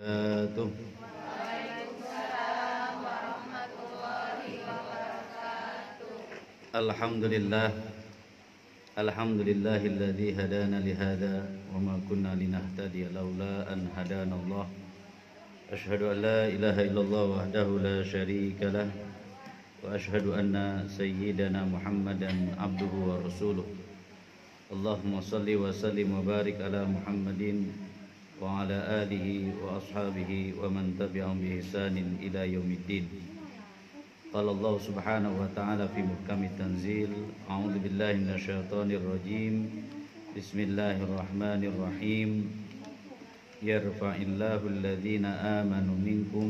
Tuh. Alhamdulillah. Alhamdulillahilladzi hadana li hadza wa ma kunna linahtadiya laula an hadanallah. Asyhadu an la ilaha illallah wahdahu la syarika lah wa asyhadu anna sayyidana Muhammadan abduhu wa rasuluh. Allahumma shalli wa sallim wa barik ala Muhammadin wa ala alihi wa ashabihi wa man tabi'ahum bi ihsanin ila yaumiddin. Qala Allah subhanahu wa ta'ala fi muhkamit tanzil. A'udzu billahi minasyaitonir rajim. Bismillahirrahmanirrahim. Yarfa'illahu alladhina amanu minkum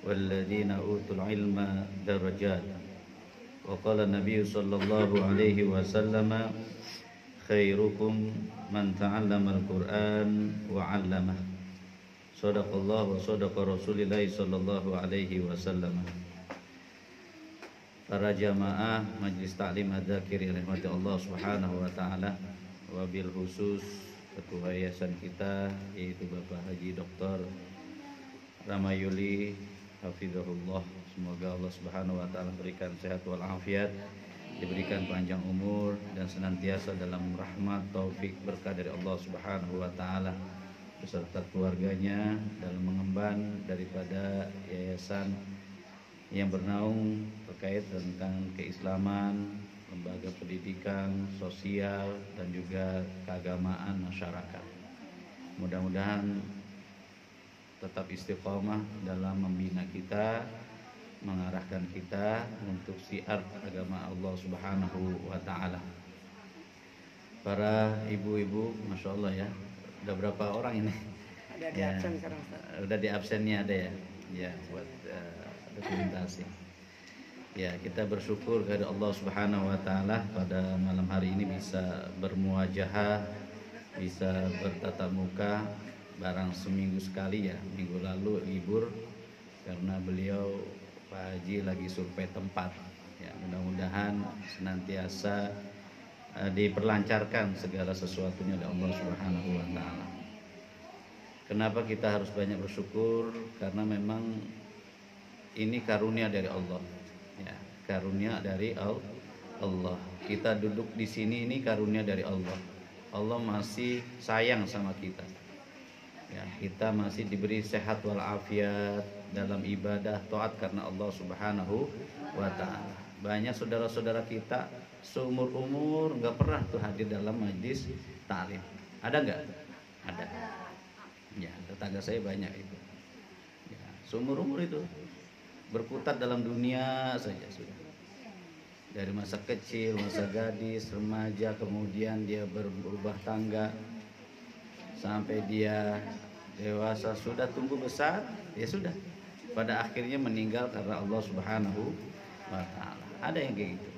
walladhina utul ilma darajat. Wa qala Nabi sallallahu alaihi wasallam, khairukum man ta'allama al-Qur'an wa 'allamah. Shadaqallah wa shadaqa Rasulullah sallallahu alaihi wasallam. Para jamaah Majelis Ta'lim Adzakiri rahmati Allah Subhanahu wa taala, wabil khusus ketua yayasan kita yaitu Bapak Haji Dr. Ramayuli hafizahullah. Semoga Allah Subhanahu wa taala berikan sehat wal afiat, diberikan panjang umur dan senantiasa dalam rahmat taufik berkah dari Allah Subhanahu wa taala beserta keluarganya dalam mengemban daripada yayasan yang bernaung terkait tentang keislaman, lembaga pendidikan, sosial dan juga keagamaan masyarakat. Mudah-mudahan tetap istiqomah dalam membina kita, mengarahkan kita untuk syiar agama Allah Subhanahu wa taala. Para ibu-ibu, masya Allah ya, udah berapa orang ini? Ada di absen sekarang, Ustaz. Udah di absennya ada ya, ya buat dokumentasi. Ya, kita bersyukur kepada Allah Subhanahu wa taala pada malam hari ini bisa bermuajahah, bisa bertatap muka barang seminggu sekali ya. Minggu lalu libur karena beliau Pak Haji lagi survei tempat. Ya, mudah-mudahan senantiasa diperlancarkan segala sesuatunya oleh Allah Subhanahu wa taala. Kenapa kita harus banyak bersyukur? Karena memang ini karunia dari Allah. Ya, karunia dari Allah. Kita duduk di sini ini karunia dari Allah. Allah masih sayang sama kita. Ya, kita masih diberi sehat wal afiat dalam ibadah taat karena Allah Subhanahu wa taala. Banyak saudara-saudara kita seumur-umur nggak pernah tuh hadir dalam majlis ta'lim. Ada nggak? Ada. Ya, tetangga saya banyak itu. Ya, seumur-umur itu berkutat dalam dunia saja sudah. Dari masa kecil, masa gadis, remaja, kemudian dia berubah tangga sampai dia dewasa, sudah tumbuh besar, ya sudah. Pada akhirnya meninggal karena Allah Subhanahu wa taala. Ada yang kayak gitu.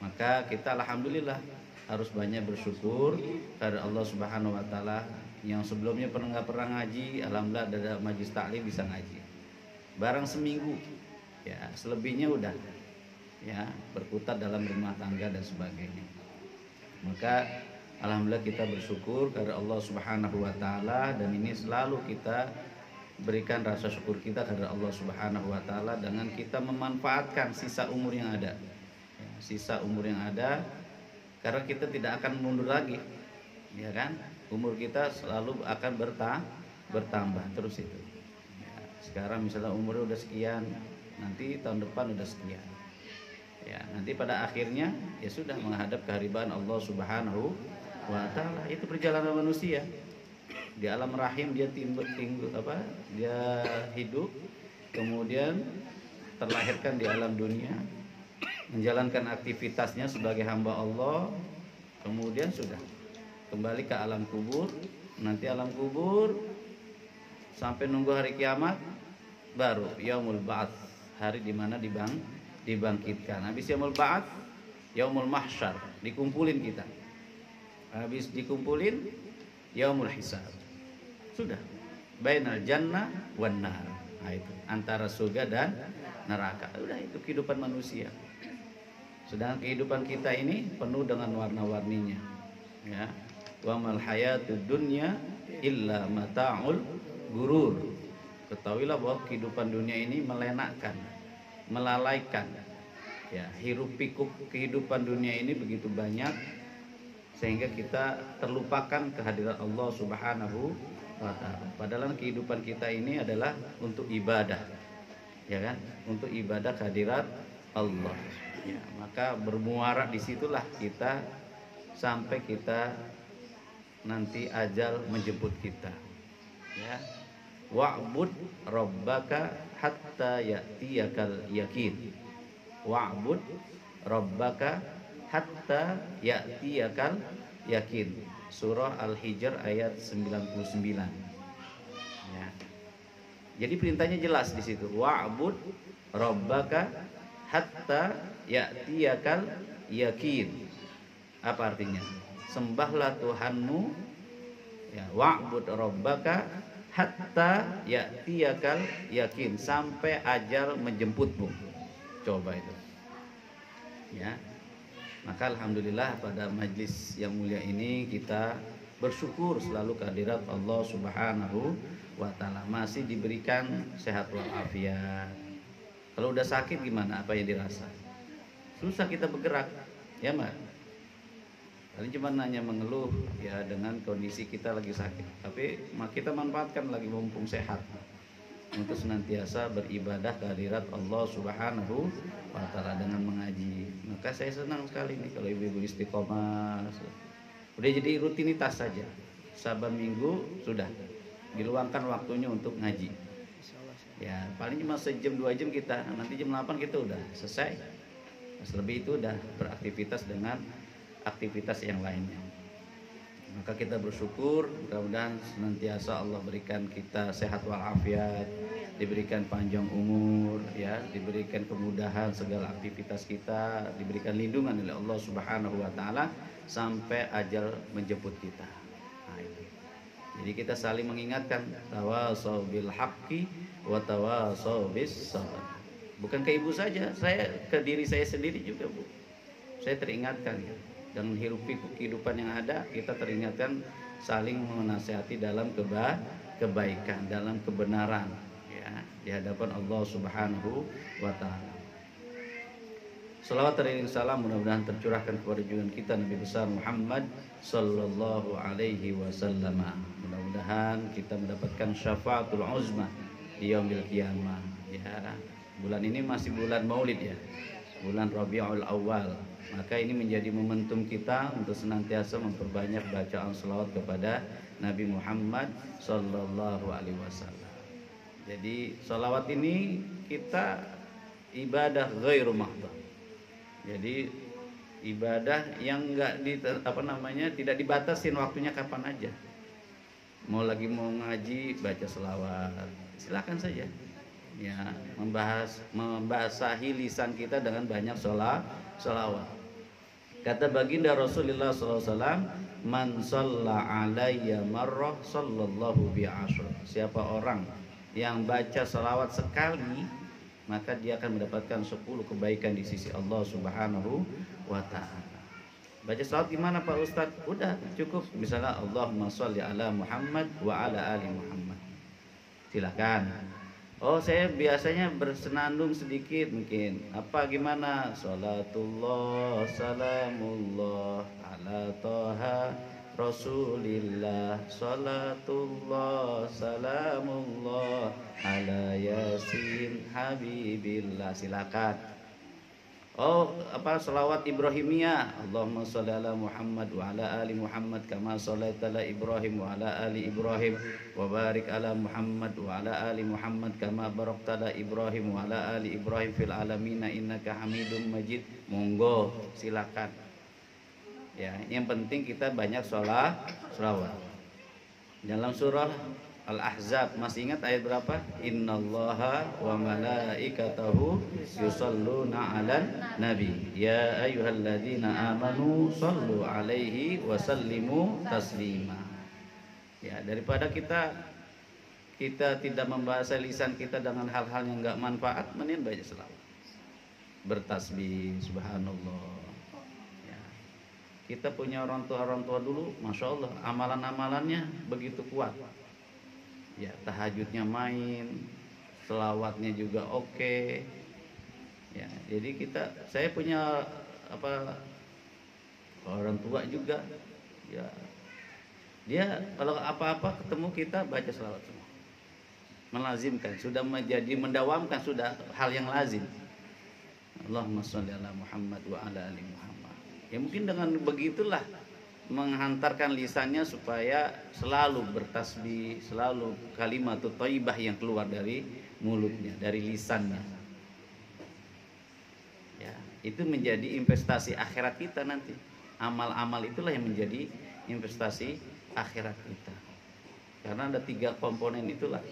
Maka kita alhamdulillah harus banyak bersyukur kepada Allah Subhanahu wa taala. Yang sebelumnya nggak pernah ngaji, alhamdulillah ada majlis taklim bisa ngaji. Barang seminggu. Ya, selebihnya udah ya berkutat dalam rumah tangga dan sebagainya. Maka alhamdulillah kita bersyukur kepada Allah Subhanahu wa taala, dan ini selalu kita berikan rasa syukur kita kepada Allah Subhanahu wa taala dengan kita memanfaatkan sisa umur yang ada. Ya, sisa umur yang ada, karena kita tidak akan mundur lagi. Ya kan? Umur kita selalu akan bertambah terus itu. Ya, sekarang misalnya umurnya udah sekian, nanti tahun depan udah sekian. Ya, nanti pada akhirnya ya sudah menghadap kehadiran Allah Subhanahu wa taala. Itu perjalanan manusia. Di alam rahim dia dia hidup, kemudian terlahirkan di alam dunia, menjalankan aktivitasnya sebagai hamba Allah, kemudian sudah kembali ke alam kubur. Nanti alam kubur sampai nunggu hari kiamat, baru yaumul ba'ats, hari di mana dibangkitkan. Habis yaumul ba'ats, yaumul mahsyar, dikumpulin kita. Habis dikumpulin, yaumul hisab. Sudah. Bainal jannah wan nar. Nah, itu antara surga dan neraka. Udah, itu kehidupan manusia. Sedangkan kehidupan kita ini penuh dengan warna-warninya. Ya. Wa mal hayatud dunya illa mata'ul gurur. Ketahuilah bahwa kehidupan dunia ini melenakkan, melalaikan. Ya, hiruk pikuk kehidupan dunia ini begitu banyak sehingga kita terlupakan kehadiran Allah Subhanahu wa taala. Padahal kehidupan kita ini adalah untuk ibadah. Ya kan? Untuk ibadah kehadirat Allah. Ya, maka bermuara disitulah kita sampai kita nanti ajal menjemput kita. Ya. Wa'bud rabbaka hatta ya'tiyakal yakin. Wa'bud rabbaka hatta ya'tiyakal yakin. Surah Al-Hijr ayat 99. Ya. Jadi perintahnya jelas di situ. Wa'bud rabbaka hatta ya'tiyakal yakin. Apa artinya? Sembahlah Tuhanmu, ya, wa'bud rabbaka hatta ya'tiyakal yakin, sampai ajal menjemputmu. Coba itu. Ya. Maka alhamdulillah pada majlis yang mulia ini kita bersyukur selalu kehadirat Allah Subhanahu wa taala, masih diberikan sehat walafiat. Kalau udah sakit gimana? Apa yang dirasa? Susah kita bergerak, ya Mbak. Tadi cuma nanya mengeluh ya dengan kondisi kita lagi sakit. Tapi kita manfaatkan lagi mumpung sehat untuk senantiasa beribadah kehadirat Allah Subhanahu wa taala dengan mengaji. Maka saya senang sekali nih kalau ibu-ibu istiqomah. Udah jadi rutinitas saja. Saban minggu sudah diluangkan waktunya untuk ngaji. Ya, paling cuma sejam 2 jam kita. Nanti jam 8 kita udah selesai. Lebih itu udah beraktivitas dengan aktivitas yang lainnya. Maka kita bersyukur, mudah-mudahan senantiasa Allah berikan kita sehat walafiat, diberikan panjang umur, ya, diberikan kemudahan segala aktivitas kita, diberikan lindungan oleh Allah Subhanahu wa taala sampai ajal menjemput kita. Nah, itu. Jadi kita saling mengingatkan, tawasau bil haqqi wa tawasau bis sabr. Bukan ke ibu saja, saya ke diri saya sendiri juga, Bu. Saya teringatkan ya. Dengan hiruk pikuk kehidupan yang ada, kita teringatkan saling menasihati dalam kebaikan, dalam kebenaran, ya, di hadapan Allah Subhanahu wa taala. Salawat dan salam mudah-mudahan tercurahkan kepada junjungan kita Nabi besar Muhammad sallallahu alaihi wasallam. Mudah-mudahan kita mendapatkan syafaatul uzma di yaumil qiyamah. Ya, bulan ini masih bulan Maulid ya. Bulan Rabiul Awal. Maka ini menjadi momentum kita untuk senantiasa memperbanyak bacaan selawat kepada Nabi Muhammad sallallahu alaihi wasallam. Jadi selawat ini kita ibadah ghairu mahdhah. Jadi ibadah yang tidak dibatasin waktunya kapan aja. Mau ngaji baca selawat, silakan saja. Ya, membasahi lisan kita dengan banyak selawat. Kata baginda Rasulullah SAW, man shalla alayya marrah sallallahu bi asyr. Siapa orang yang baca selawat sekali, maka dia akan mendapatkan 10 kebaikan di sisi Allah Subhanahu wa taala. Baca selawat gimana Pak Ustadz? Udah cukup, misalnya Allahumma sholli ala Muhammad wa ala ali Muhammad. Silakan. Oh, saya biasanya bersenandung sedikit mungkin. Apa gimana? Salatullah salamullah ala toha Rasulillah. Salatullah salamullah ala Yasin Habibillah. Silakan. Oh, selawat Ibrahimiyah. Allahumma sholli ala Muhammad wa ala ali Muhammad kama shallaita ala Ibrahim wa ala ali Ibrahim wa barik ala Muhammad wa ala ali Muhammad kama barakta ala Ibrahim wa ala ali Ibrahim fil alamin innaka Hamidum Majid. Monggo, silakan. Ya, yang penting kita banyak selawat. Dalam surah Al-Ahzab, masih ingat ayat berapa? Innallaha wa malaikatahu yusalluna 'alan nabi ya ayyuhalladzina amanu shallu 'alaihi wa sallimu taslima. Ya, daripada kita tidak membahas lisan kita dengan hal-hal yang enggak manfaat, mending baca selawat, bertasbih, subhanallah. Ya. Kita punya orang tua dulu, masya Allah, amalan-amalannya begitu kuat. Ya, tahajudnya main, selawatnya juga oke. Ya, jadi saya punya apa orang tua juga, ya dia kalau apa-apa ketemu kita baca selawat semua, melazimkan, sudah menjadi mendawamkan, sudah hal yang lazim. Allahumma sholli ala Muhammad wa ala ali Muhammad. Ya mungkin dengan begitulah menghantarkan lisannya supaya selalu bertasbih, selalu kalimat thayyibah yang keluar dari mulutnya, dari lisannya. Ya, itu menjadi investasi akhirat kita nanti. Amal-amal itulah yang menjadi investasi akhirat kita. Karena ada 3 komponen itulah.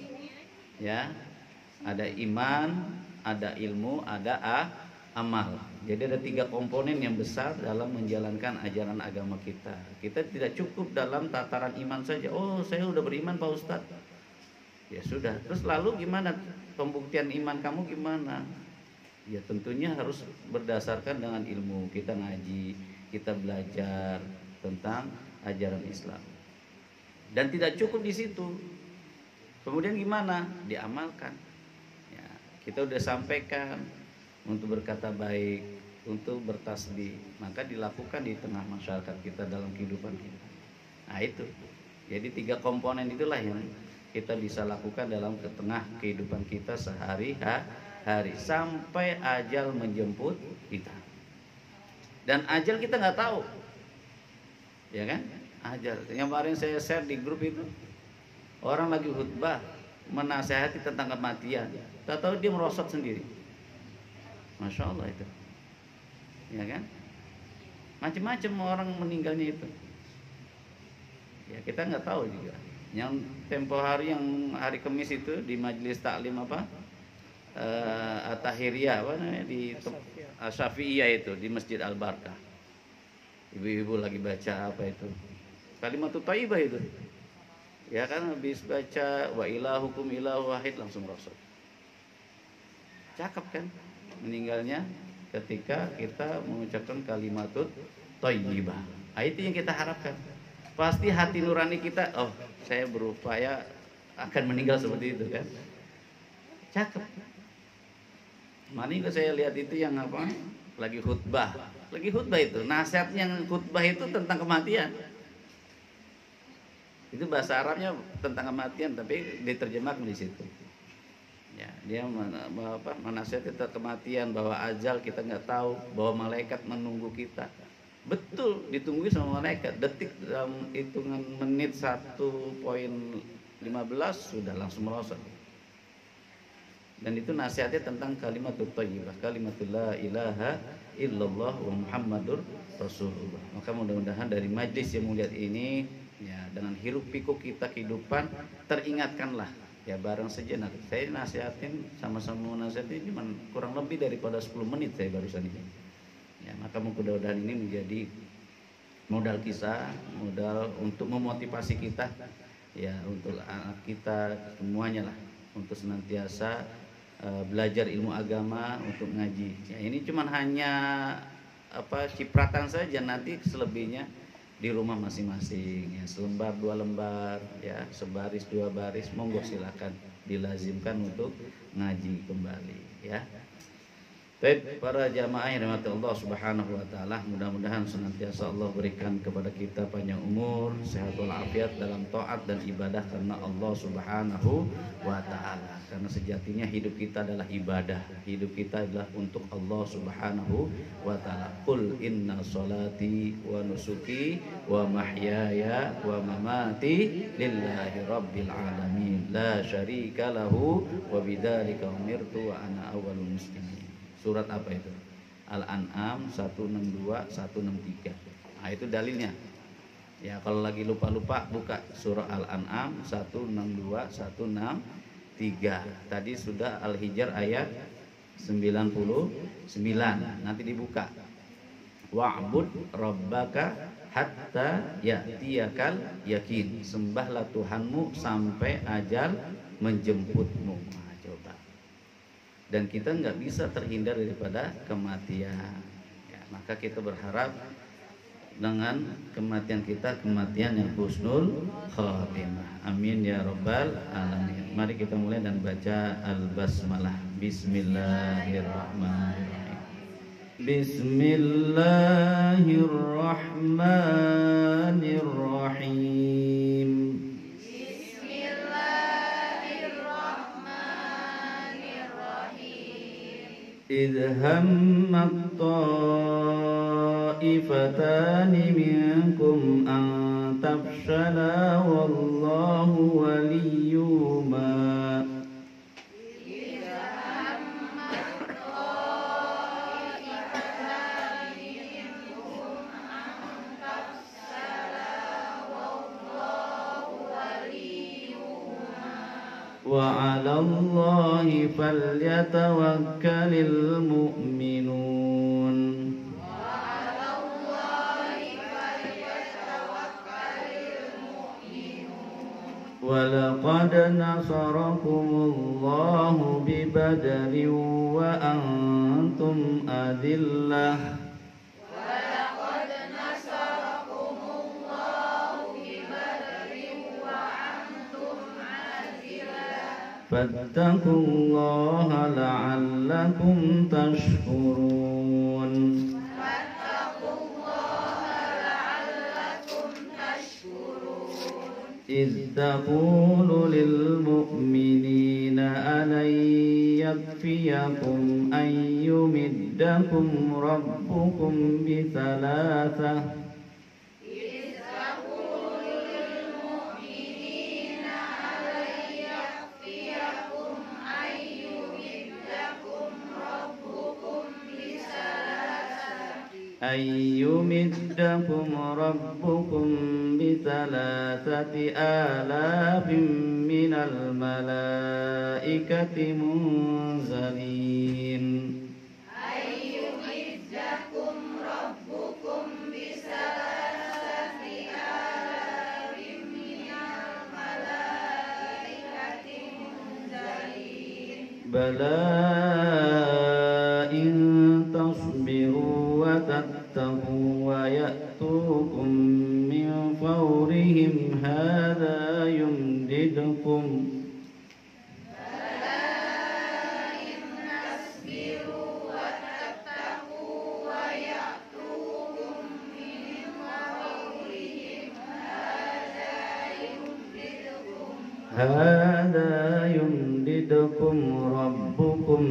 Ya. Ada iman, ada ilmu, ada amal. Jadi ada 3 komponen yang besar dalam menjalankan ajaran agama kita. Kita tidak cukup dalam tataran iman saja. Oh, saya udah beriman Pak Ustadz. Ya sudah. Terus lalu gimana? Pembuktian iman kamu gimana? Ya tentunya harus berdasarkan dengan ilmu. Kita ngaji, kita belajar tentang ajaran Islam. Dan tidak cukup di situ. Kemudian gimana? Diamalkan. Ya, kita udah sampaikan untuk berkata baik, untuk bertasbih, maka dilakukan di tengah masyarakat kita dalam kehidupan kita. Nah itu. Jadi 3 komponen itulah yang kita bisa lakukan dalam tengah kehidupan kita sehari-hari sampai ajal menjemput kita. Dan ajal kita nggak tahu, ya kan? Ajal. Yang kemarin saya share di grup itu, orang lagi khutbah menasehati tentang kematian, tak tahu dia merosot sendiri. Masya Allah itu, ya kan? Macam-macam orang meninggalnya itu. Ya kita nggak tahu juga. Yang tempo hari, yang hari Kamis itu di majelis taklim apa? At-Tahiriyah apa namanya, di Syafi'iyah itu di Masjid Al-Barkah. Ibu-ibu lagi baca apa itu? Kalimat thayyibah itu. Ya kan, habis baca wa ilahukum ilahu wahid langsung rosot. Cakep kan? Meninggalnya ketika kita mengucapkan kalimat thayyibah. Nah, itu yang kita harapkan. Pasti hati nurani kita, oh saya berupaya akan meninggal seperti itu kan. Cakep. Mana juga saya lihat itu yang apa? Lagi khutbah itu. Nasihatnya yang khutbah itu tentang kematian. Itu bahasa Arabnya tentang kematian, tapi diterjemahkan di situ. Ya, dia menasihati tentang kematian, bahwa ajal kita nggak tahu, bahwa malaikat menunggu kita. Betul, ditunggu sama malaikat. Detik dalam hitungan menit 1.15 sudah langsung merosot. Dan itu nasihatnya tentang kalimat thayyibah, kalimat la ilaha illallah wa Muhammadur Rasulullah. Maka mudah-mudahan dari majlis yang mulia ini, ya, dengan hiruk pikuk kita kehidupan, teringatkanlah ya bareng sejenak. Saya nasihatin, sama-sama nasihatin cuma kurang lebih daripada 10 menit saya barusan ini. Ya, maka mudah-mudahan ini menjadi modal kisah, modal untuk memotivasi kita, ya, untuk anak kita semuanya lah, untuk senantiasa belajar ilmu agama, untuk ngaji. Ya, ini cuman hanya cipratan saja, nanti selebihnya di rumah masing-masing, ya, selembar 2 lembar, ya, sebaris 2 baris, monggo silakan dilazimkan untuk ngaji kembali, ya. Baik, para jamaah yang dirahmati Allah Subhanahu wa taala, mudah-mudahan senantiasa Allah berikan kepada kita panjang umur, sehat walafiat dalam taat dan ibadah karena Allah Subhanahu wa taala. Karena sejatinya hidup kita adalah ibadah. Hidup kita adalah untuk Allah Subhanahu wa taala. Qul inna sholati wa nusuki wa mahyaya wa mamati lillahi rabbil alamin la syarika lahu wa bidzalika umirtu wa ana awwalul muslimin. Surat apa itu? Al-An'am 162 163. Nah, itu dalilnya. Ya, kalau lagi lupa-lupa buka surah Al-An'am 162 163. Tadi sudah Al-Hijr ayat 99. Nanti dibuka. Wa'bud rabbaka hatta ya'tiyakal yakin. Sembahlah Tuhanmu sampai ajal menjemputmu. Dan kita nggak bisa terhindar daripada kematian, ya, maka kita berharap dengan kematian kita kematian yang husnul khatimah. Amin ya rabbal alamin. Mari kita mulai dan baca al-basmalah. Bismillahirrahmanirrahim. Bismillahirrahmanirrahim. إذ هم الطائفتان منكم أن تفشلا والله وليهما وعلى الله فليتوكل المؤمنون ولقد نصركم الله ببدر وأنتم أذلة فاتقوا الله لعلكم تشكرون إذ تقول للمؤمنين ألن يكفيكم أن يمدكم ربكم بثلاثة أن يمدكم ربكم بثلاثة آلاف من الملائكة منزلين أن يمدكم ربكم بثلاثة آلاف من الملائكة منزلين بلى إن تصبروا وتتقوا ويأتوكم من فورهم هذا يمددكم ربكم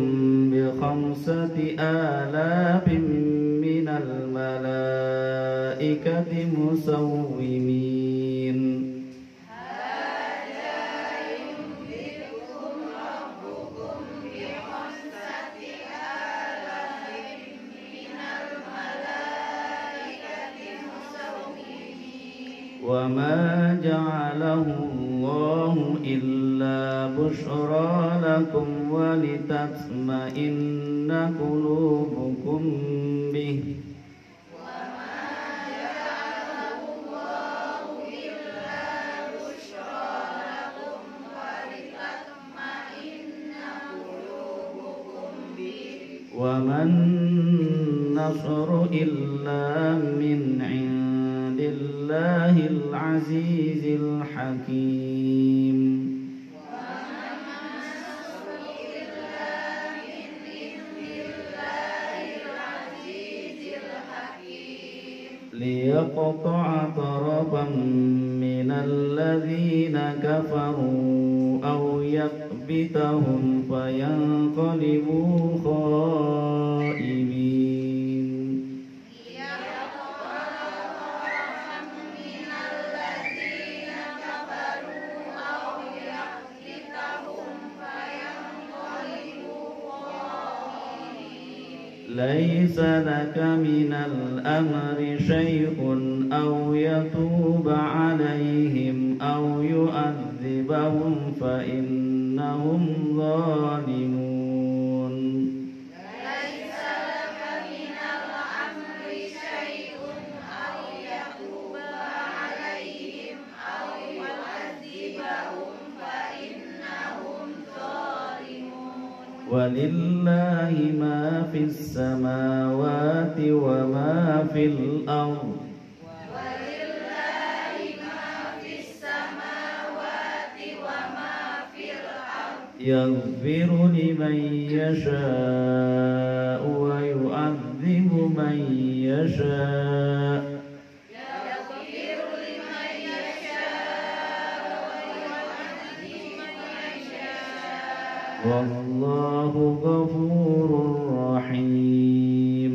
بخمسة آلاف من الملائكة مسومين وما جعله الله إلا بشرى لكم ولتطمئن قلوبكم به وما النصر إلا من عند الله العزيز الحكيم ليقطع طرفا من الذين كفروا أو يكبتهم فينقلبوا خائبين ليس لك من الأمر شيء أو يتوب عليهم أو يؤذبهم فإنهم ظالمون ليس لك من الأمر شيء أو يتوب عليهم أو يؤذبهم فإنهم ظالمون ولله ما في السماوات وما في الأرض يغفر لمن يشاء ويعذب من يشاء والله غفور رحيم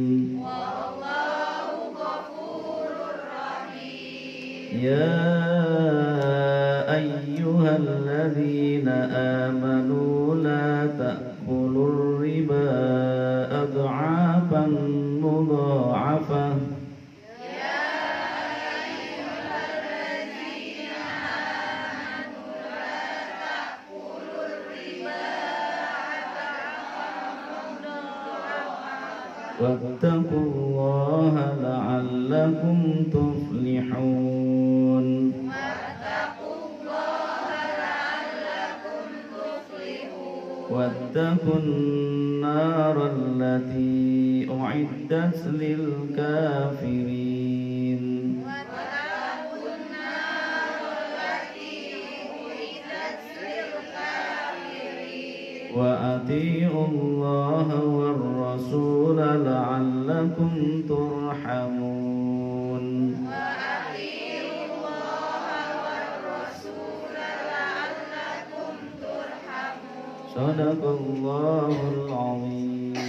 يا أيها الذين آمنوا لا تأكلوا الربا أضعافا مضاعفة واتقوا الله لعلكم تفلحون واتقوا النار التي أعدت للكافرين وأطيعوا الله والرسول لعلكم ترحمون صدق الله العظيم